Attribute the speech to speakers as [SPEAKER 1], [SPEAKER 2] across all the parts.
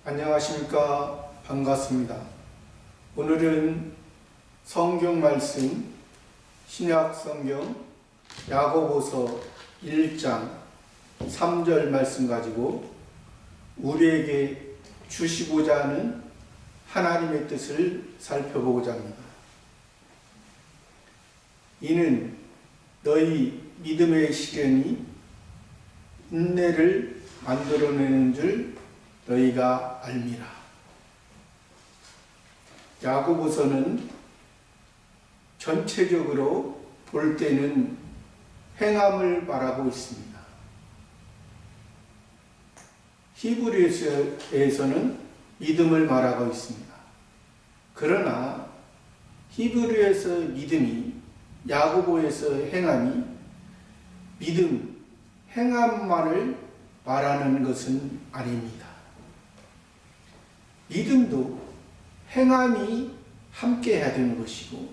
[SPEAKER 1] 안녕하십니까. 반갑습니다. 오늘은 성경 말씀 신약 성경 야고보서 1장 3절 말씀 가지고 우리에게 주시고자 하는 하나님의 뜻을 살펴보고자 합니다. 이는 너희 믿음의 시련이 인내를 만들어내는 줄 너희가 알미라. 야고보서는 전체적으로 볼 때는 행함을 말하고 있습니다. 히브리서에서는 믿음을 말하고 있습니다. 그러나 히브리에서 믿음이, 야고보에서 행함이 믿음, 행함만을 말하는 것은 아닙니다. 믿음도 행함이 함께 해야 되는 것이고,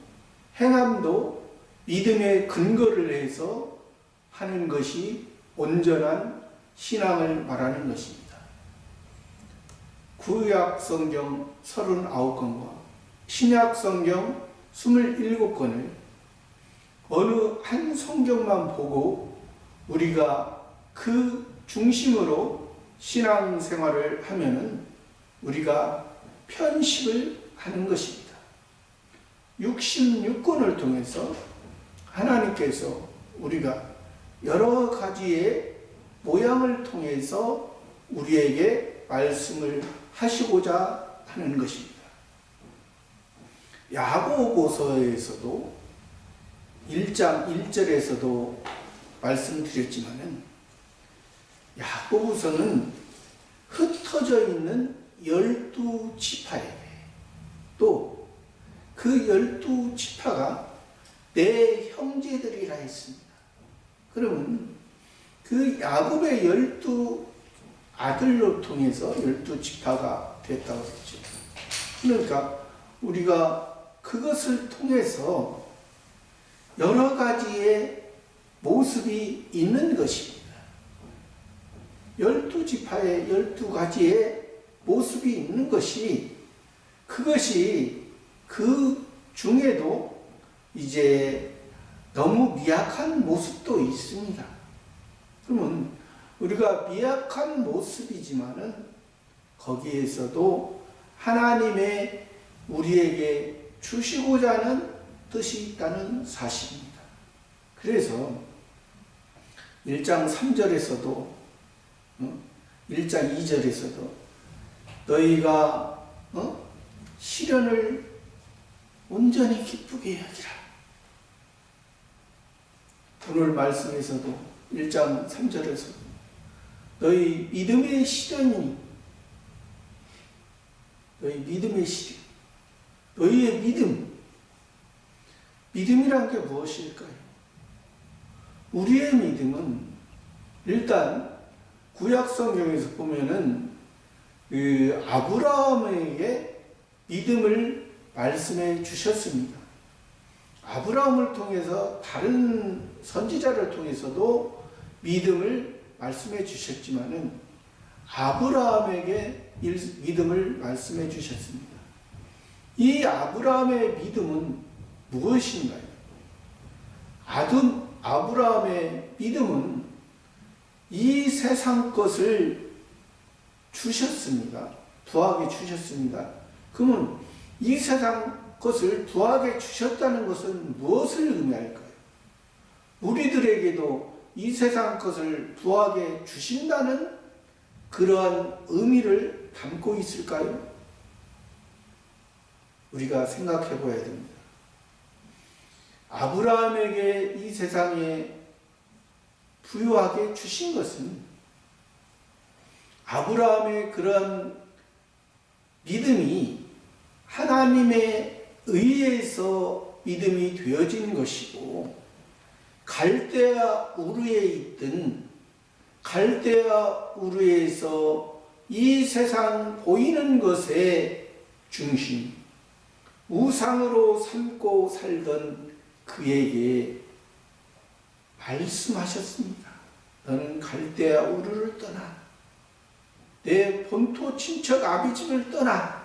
[SPEAKER 1] 행함도 믿음의 근거를 해서 하는 것이 온전한 신앙을 말하는 것입니다. 구약 성경 39권과 신약 성경 27권을 어느 한 성경만 보고 우리가 그 중심으로 신앙생활을 하면은 우리가 편식을 하는 것입니다. 66권을 통해서 하나님께서 우리가 여러 가지의 모양을 통해서 우리에게 말씀을 하시고자 하는 것입니다. 야고보서에서도 1장 1절에서도 말씀드렸지만은 야고보서는 흩어져 있는 12지파에게 또 그 12지파가 내 형제들이라 했습니다. 그러면 그 야곱의 12아들로 통해서 12지파가 됐다고 했죠. 그러니까 우리가 그것을 통해서 여러 가지의 모습이 있는 것입니다. 12지파의 12가지의 모습이 있는 것이, 그것이 그 중에도 이제 너무 미약한 모습도 있습니다. 그러면 우리가 미약한 모습이지만은 거기에서도 하나님의 우리에게 주시고자 하는 뜻이 있다는 사실입니다. 그래서 1장 3절에서도 1장 2절에서도 너희가 시련을 온전히 기쁘게 여기라. 오늘 말씀에서도 1장 3절에서 너희 믿음의 시련이, 너희 믿음의 시련, 너희의 믿음이란 게 무엇일까요? 우리의 믿음은 일단 구약 성경에서 보면은 그 아브라함에게 믿음을 말씀해 주셨습니다. 아브라함을 통해서 다른 선지자를 통해서도 믿음을 말씀해 주셨지만은 아브라함에게 믿음을 말씀해 주셨습니다. 이 아브라함의 믿음은 무엇인가요? 아브라함의 믿음은 이 세상 것을 주셨습니다. 부하게 주셨습니다. 그러면 이 세상 것을 부하게 주셨다는 것은 무엇을 의미할까요? 우리들에게도 이 세상 것을 부하게 주신다는 그러한 의미를 담고 있을까요? 우리가 생각해 봐야 됩니다. 아브라함에게 이 세상에 부유하게 주신 것은 아브라함의 그런 믿음이 하나님의 의에서 믿음이 되어진 것이고, 갈대아 우르에 있던 갈대아 우르에서 이 세상 보이는 것의 중심, 우상으로 삼고 살던 그에게 말씀하셨습니다. 너는 갈대아 우르를 떠나 내 본토 친척 아비집을 떠나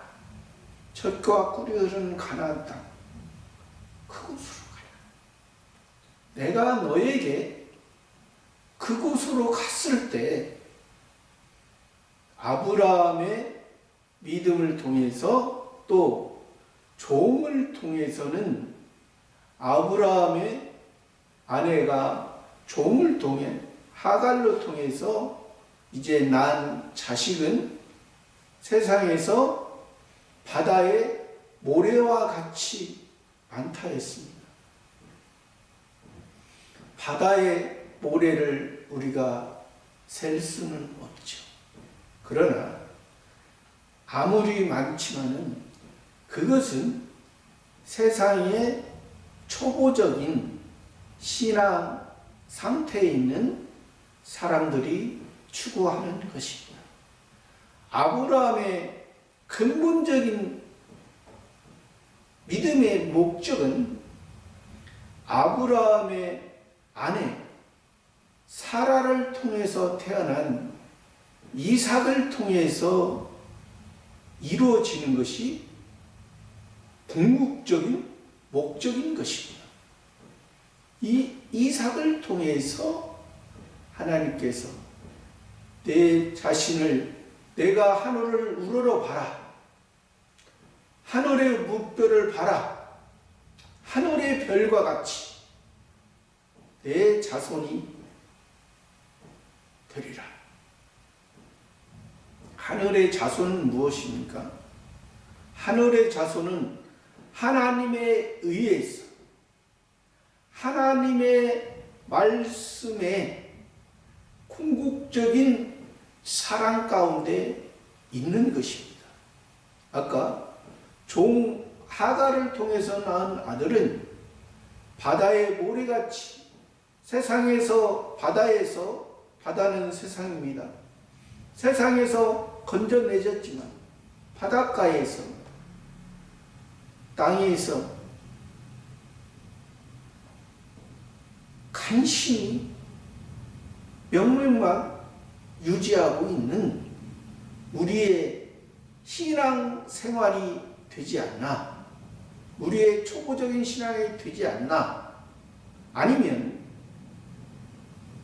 [SPEAKER 1] 젖과 꿀이 흐르는 가나안 땅 그곳으로 가라. 내가 너에게 그곳으로 갔을 때 아브라함의 믿음을 통해서 또 종을 통해서는 아브라함의 아내가 종을 통해 하갈로 통해서 이제 난 자식은 세상에서 바다의 모래와 같이 많다 했습니다. 바다의 모래를 우리가 셀 수는 없죠. 그러나 아무리 많지만은 그것은 세상의 초보적인 신앙 상태에 있는 사람들이 추구하는 것입니다. 아브라함의 근본적인 믿음의 목적은 아브라함의 아내 사라를 통해서 태어난 이삭을 통해서 이루어지는 것이 궁극적인 목적인 것입니다. 이 이삭을 통해서 하나님께서 내 자신을 내가 하늘을 우러러 봐라. 하늘의 무별을 봐라. 하늘의 별과 같이 내 자손이 되리라. 하늘의 자손은 무엇입니까? 하늘의 자손은 하나님에 의해서 하나님의 말씀에 궁극적인 사랑 가운데 있는 것입니다. 아까 종 하갈을 통해서 낳은 아들은 바다의 모래같이 세상에서 바다는 세상입니다. 세상에서 건져내졌지만 바닷가에서 땅에서 간신히 명맥만 유지하고 있는 우리의 신앙 생활이 되지 않나? 우리의 초보적인 신앙이 되지 않나? 아니면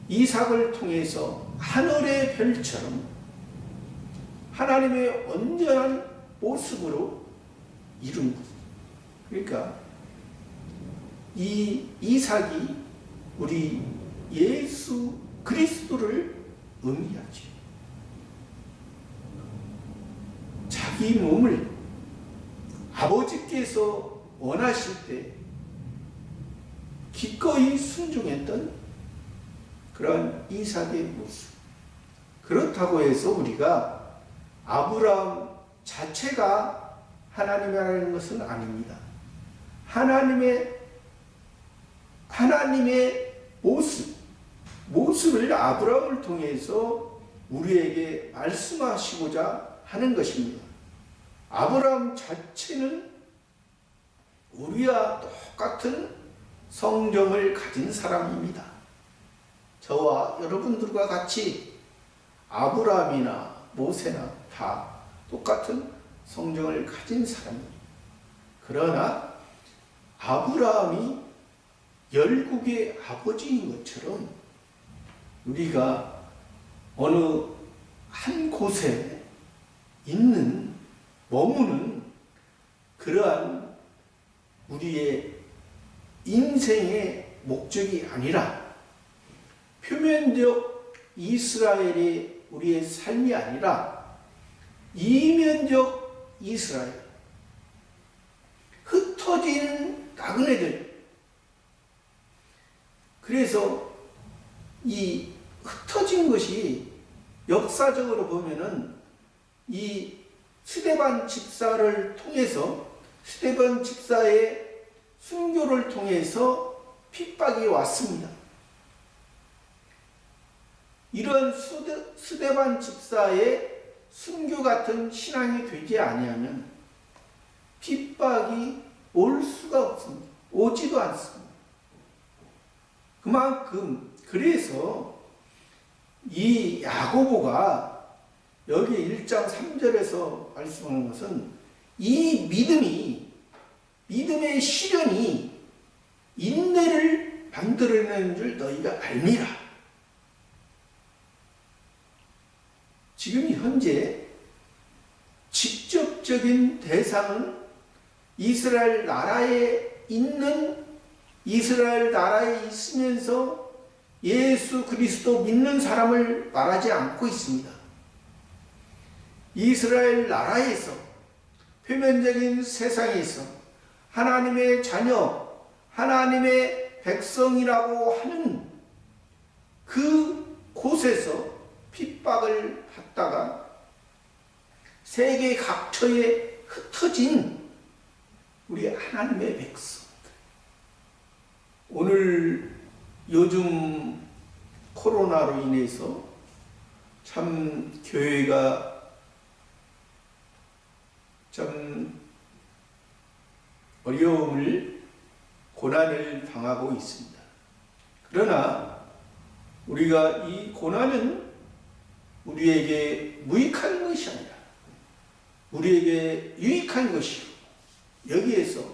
[SPEAKER 1] 이삭을 통해서 하늘의 별처럼 하나님의 온전한 모습으로 이룬 것. 그러니까 이 이삭이 우리 예수 그리스도를 의미하죠. 자기 몸을 아버지께서 원하실 때 기꺼이 순종했던 그런 이삭의 모습. 그렇다고 해서 우리가 아브라함 자체가 하나님이라는 것은 아닙니다. 하나님의 모습을 아브라함을 통해서 우리에게 말씀하시고자 하는 것입니다. 아브라함 자체는 우리와 똑같은 성정을 가진 사람입니다. 저와 여러분들과 같이 아브라함이나 모세나 다 똑같은 성정을 가진 사람입니다. 그러나 아브라함이 열국의 아버지인 것처럼 우리가 어느 한 곳에 머무는 그러한 우리의 인생의 목적이 아니라 표면적 이스라엘이 우리의 삶이 아니라 이면적 이스라엘, 흩어진 나그네들. 그래서 이 흩어진 것이 역사적으로 보면은 이 스데반 집사를 통해서 스데반 집사의 순교를 통해서 핍박이 왔습니다. 이런 스데반 집사의 순교 같은 신앙이 되지 아니하면 핍박이 올 수가 없습니다. 오지도 않습니다. 그만큼 그래서 이 야고보가 여기 1장 3절에서 말씀하는 것은 이 믿음의 시련이 인내를 만들어내는 줄 너희가 알미라. 지금 현재 직접적인 대상은 이스라엘 나라에 있으면서 예수 그리스도 믿는 사람을 말하지 않고 있습니다. 이스라엘 나라에서, 표면적인 세상에서 하나님의 자녀, 하나님의 백성이라고 하는 그 곳에서 핍박을 받다가 세계 각처에 흩어진 우리 하나님의 백성. 오늘 요즘 코로나로 인해서 참 교회가 참 고난을 당하고 있습니다. 그러나 우리가 이 고난은 우리에게 무익한 것이 아니라 우리에게 유익한 것이고, 여기에서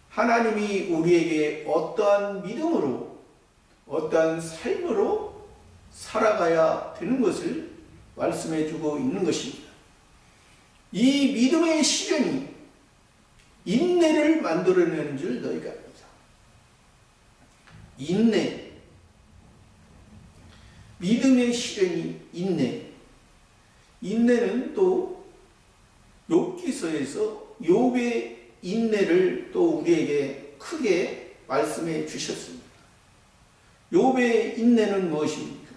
[SPEAKER 1] 하나님이 우리에게 어떠한 믿음으로, 어떠한 삶으로 살아가야 되는 것을 말씀해 주고 있는 것입니다. 이 믿음의 시련이 인내를 만들어내는 줄 너희가 압니다. 인내. 믿음의 시련이 인내. 인내는 또 욥기서에서 욥의 인내를 또 우리에게 크게 말씀해 주셨습니다. 욥의 인내는 무엇입니까?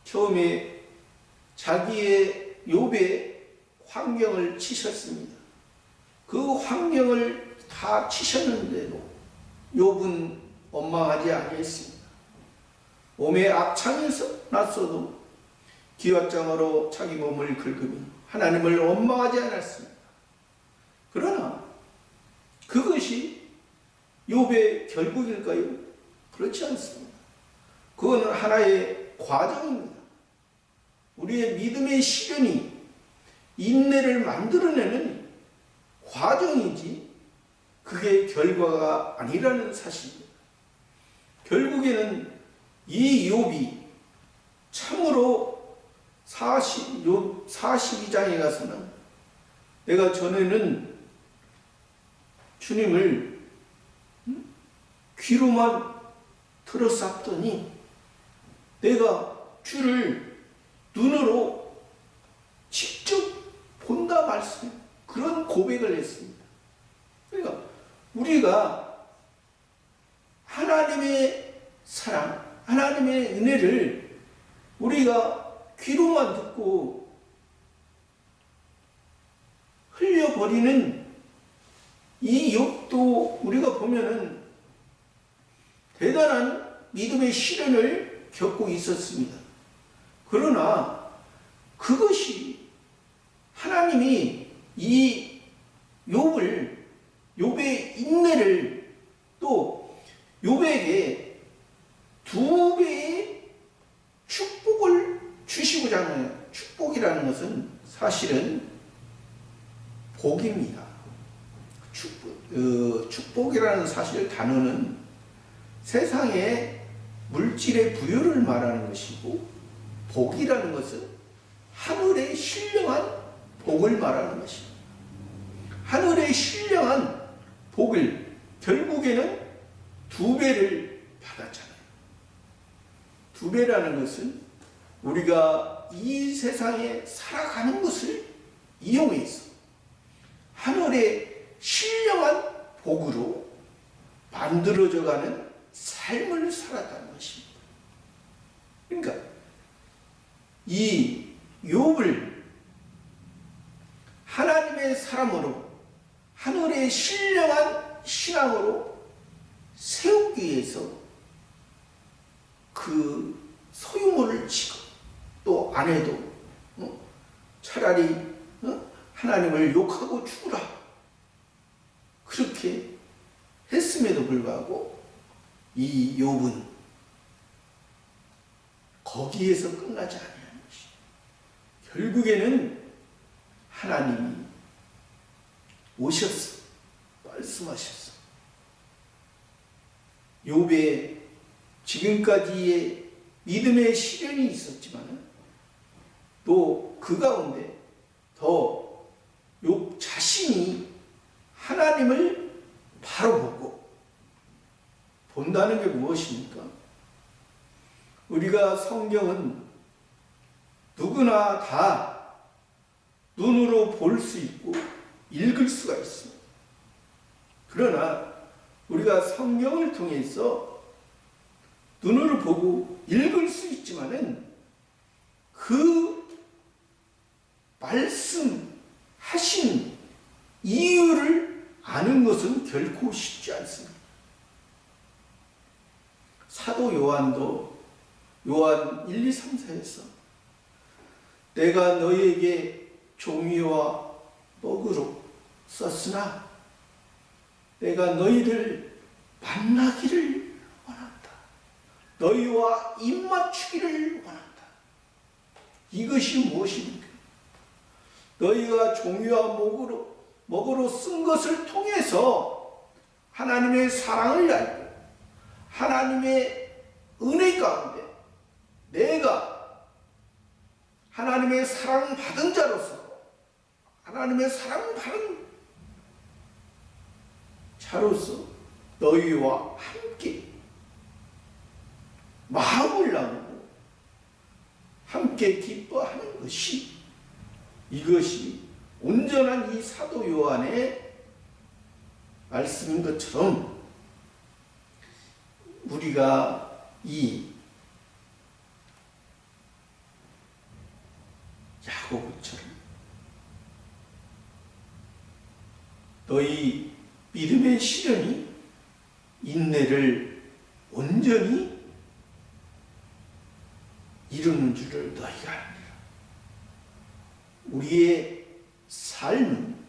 [SPEAKER 1] 처음에 자기의 욥의 환경을 치셨습니다. 그 환경을 다 치셨는데도 욥은 원망하지 아니했습니다. 몸에 악창에서 났어도 기왓장으로 자기 몸을 긁으며 하나님을 원망하지 않았습니다. 그러나 그것이 욥의 결국일까요? 그렇지 않습니다. 그거는 하나의 과정입니다. 우리의 믿음의 시련이 인내를 만들어내는 과정이지 그게 결과가 아니라는 사실입니다. 결국에는 이 욥이 참으로 42장에 가서는 내가 전에는 주님을 귀로만 들었었더니 내가 주를 눈으로 직접 본다 말씀, 그런 고백을 했습니다. 그러니까 우리가 하나님의 사랑, 하나님의 은혜를 우리가 귀로만 듣고 흘려버리는 이 욥도 우리가 보면은 대단한 믿음의 시련을 겪고 있었습니다. 그러나 그것이 하나님이 이 욥의 인내를 또 욥에게 2배의 축복을 주시고자 하는, 축복이라는 것은 사실은 복입니다. 축복이라는 사실 단어는 세상의 물질의 부여를 말하는 것이고, 복이라는 것은 하늘의 신령한 복을 말하는 것입니다. 하늘의 신령한 복을 결국에는 2배를 받았잖아요. 2배라는 것은 우리가 이 세상에 살아가는 것을 이용해서 하늘의 신령한 복으로 만들어져가는 삶을 살았다는 것입니다. 그러니까 이 욥을 하나님의 사람으로 하늘의 신령한 신앙으로 세우기 위해서 그 소유물을 치고 또 아내도 차라리 하나님을 욕하고 죽으라 그렇게 했음에도 불구하고 이 욥은 거기에서 끝나지 않는 것입니다. 결국에는 하나님이 오셨어. 말씀하셨어. 욥의 지금까지의 믿음의 시련이 있었지만 또 그 가운데 더 욥 자신이 하나님을 바로 보고 본다는 게 무엇입니까? 우리가 성경은 누구나 다 눈으로 볼 수 있고 읽을 수가 있습니다. 그러나 우리가 성경을 통해서 눈으로 보고 읽을 수 있지만은 그 말씀하신 이유를 아는 것은 결코 쉽지 않습니다. 사도 요한도 요한 1, 2, 3, 4에서 내가 너희에게 종이와 먹으로 썼으나 내가 너희를 만나기를 원한다. 너희와 입맞추기를 원한다. 이것이 무엇입니까? 너희가 종이와 먹으로 쓴 것을 통해서 하나님의 사랑을 알고 하나님의 은혜 가운데 내가 하나님의 사랑받은 자로서 하나님의 사랑받은 자로서 너희와 함께 마음을 나누고 함께 기뻐하는 것이 이것이 온전한 이 사도 요한의 말씀인 것처럼 우리가 이 야고보처럼 너희 믿음의 시련이 인내를 온전히 이루는 줄을 너희가 압니다. 우리의 삶은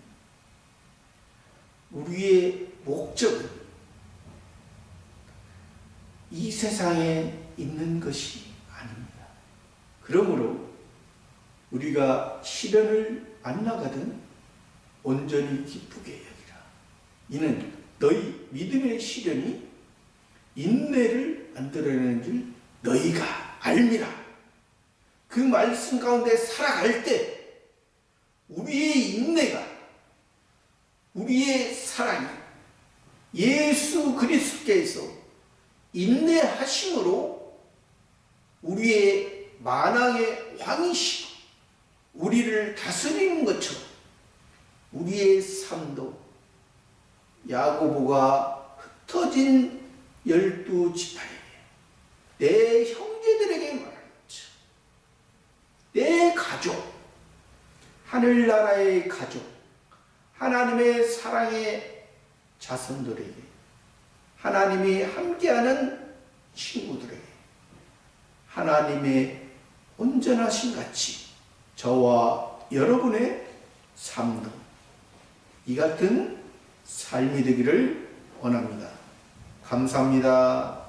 [SPEAKER 1] 우리의 목적은 이 세상에 있는 것이 아닙니다. 그러므로 우리가 시련을 만나거든 온전히 기쁘게 여기라. 이는 너희 믿음의 시련이 인내를 만들어내는 줄 너희가 알미라. 그 말씀 가운데 살아갈 때 우리의 인내가 우리의 사랑이 예수 그리스도께서 인내하심으로 우리의 만왕의 왕이시고 우리를 다스리는 것처럼 우리의 삶도 야고보가 흩어진 12지파에게 내 형제들에게 말하는 것처럼 내 가족 하늘나라의 가족 하나님의 사랑의 자손들에게 하나님이 함께하는 친구들에게 하나님의 온전하신 같이 저와 여러분의 삶도 이 같은 삶이 되기를 원합니다. 감사합니다.